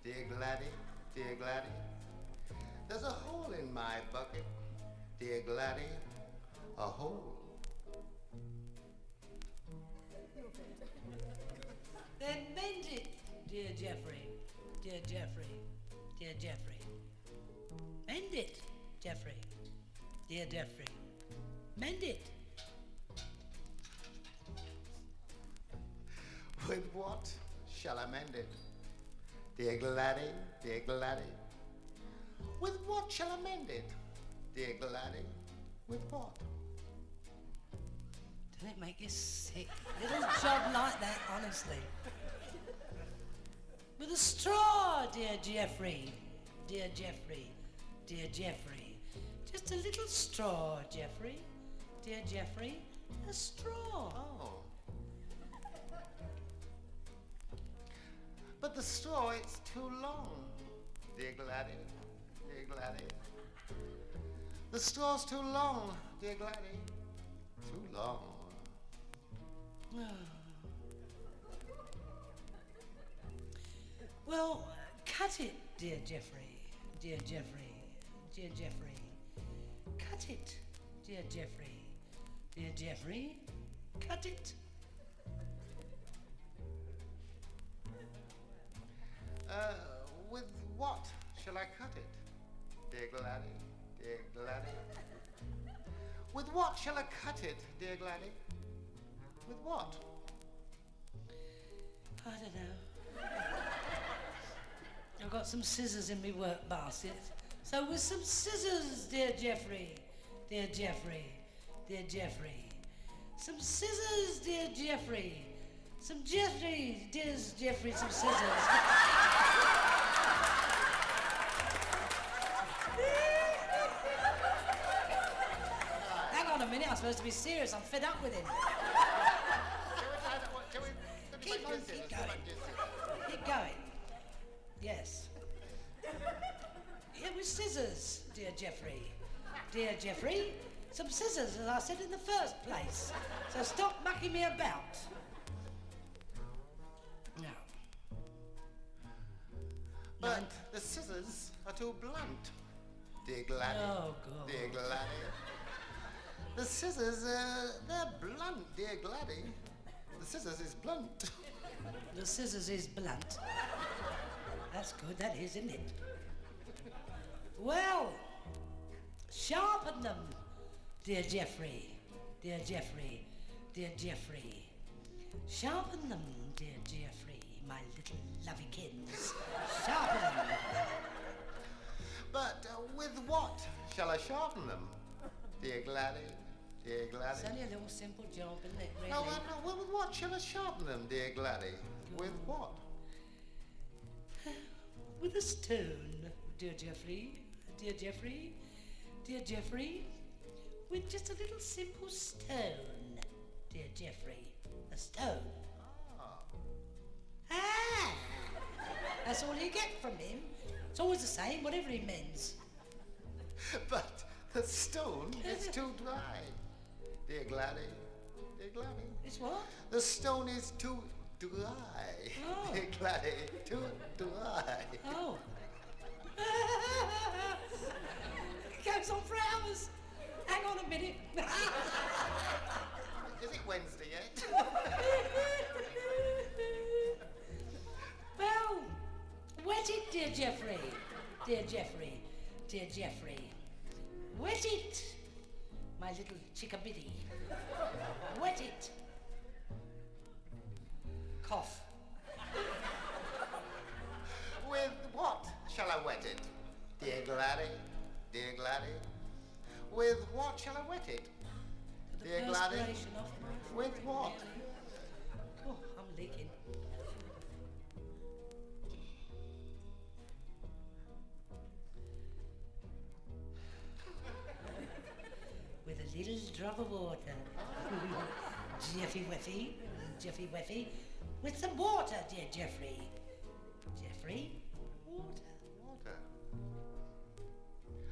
dear Gladdy, dear Gladdy. There's a hole in my bucket, dear Gladdy, a hole. Then mend it, dear Geoffrey, dear Geoffrey, dear Geoffrey. Mend it, Geoffrey, dear Geoffrey. Mend it. With what shall I mend it? Dear Gladdy, dear Gladdy. With what shall I mend it? Dear Gladdy, with what? Doesn't it make you sick? Little job like that, honestly. With a straw, dear Geoffrey, dear Geoffrey, dear Geoffrey. Just a little straw, Geoffrey, dear Geoffrey. A straw. Oh. But the straw, it's too long, dear Gladdy, dear Gladdy. The straw's too long, dear Gladdy, too long. Well, cut it, dear Geoffrey, dear Geoffrey, dear Geoffrey. Cut it, dear Geoffrey, dear Geoffrey. Cut it. With what shall I cut it? Dear Gladdy, dear Gladdy. With what shall I cut it, dear Gladdy? With what? I don't know. I've got some scissors in my work basket. So with some scissors, dear Geoffrey, dear Geoffrey, dear Geoffrey. Some scissors, dear Geoffrey. Some Geoffrey, dear Geoffrey, some scissors. Hang on a minute, I'm supposed to be serious. I'm fed up with him. Keep on, keep going. Keep going. Yes. Yeah, with scissors, dear Geoffrey. Dear Geoffrey, some scissors, as I said in the first place. So stop mucking me about. No. But the scissors are too blunt, dear Gladdy. Oh, God. Dear Gladdy. The scissors, they're blunt, dear Gladdy. The scissors is blunt. The scissors is blunt. That's good, that is, isn't it? Well, sharpen them, dear Geoffrey, dear Geoffrey, dear Geoffrey. Sharpen them, dear Geoffrey, my little lovey-kins. Sharpen them. But with what shall I sharpen them, dear Gladdy, dear Gladdy? It's only a little simple job, isn't it, really? No, with what shall I sharpen them, dear Gladdy? With what? With a stone, dear Geoffrey, dear Geoffrey, dear Geoffrey. With just a little simple stone, dear Geoffrey. A stone. Ah! That's all you get from him. It's always the same, whatever he mends. But the stone is too dry, dear Gladdy, dear Gladdy. It's what? The stone is too dry, Oh. dear Gladdy, too dry. Oh. It goes on for hours. Hang on a minute. Is it Wednesday yet? Well, wet it, dear Geoffrey. Dear Geoffrey, dear Geoffrey. Wet it, my little chickabiddy. Wet it. Cough. With what shall I wet it, dear Gladdy, dear Gladdy? With what shall I wet it, The dear Gladdy? perspiration off my With forehead, what? really. Oh, I'm leaking. With a little drop of water. Jeffy Weffy, Jeffy Weffy. With some water, dear Geoffrey. Geoffrey, water. Water.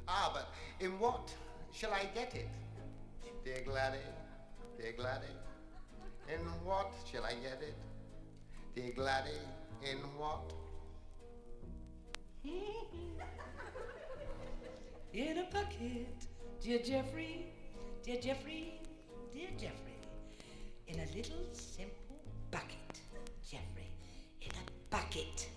Ah, but in what shall I get it, dear Gladdy, dear Gladdy? In what shall I get it, dear Gladdy? In what? In a bucket, dear Geoffrey, dear Geoffrey, dear Geoffrey. In a little simple bucket, Geoffrey, in a bucket.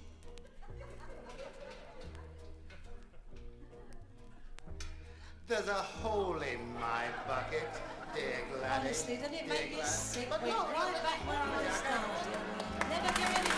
There's a hole in my bucket, dear Gladys. Honestly, doesn't it dear make you Gladys. sick? But We're look, right back where I started. Never give any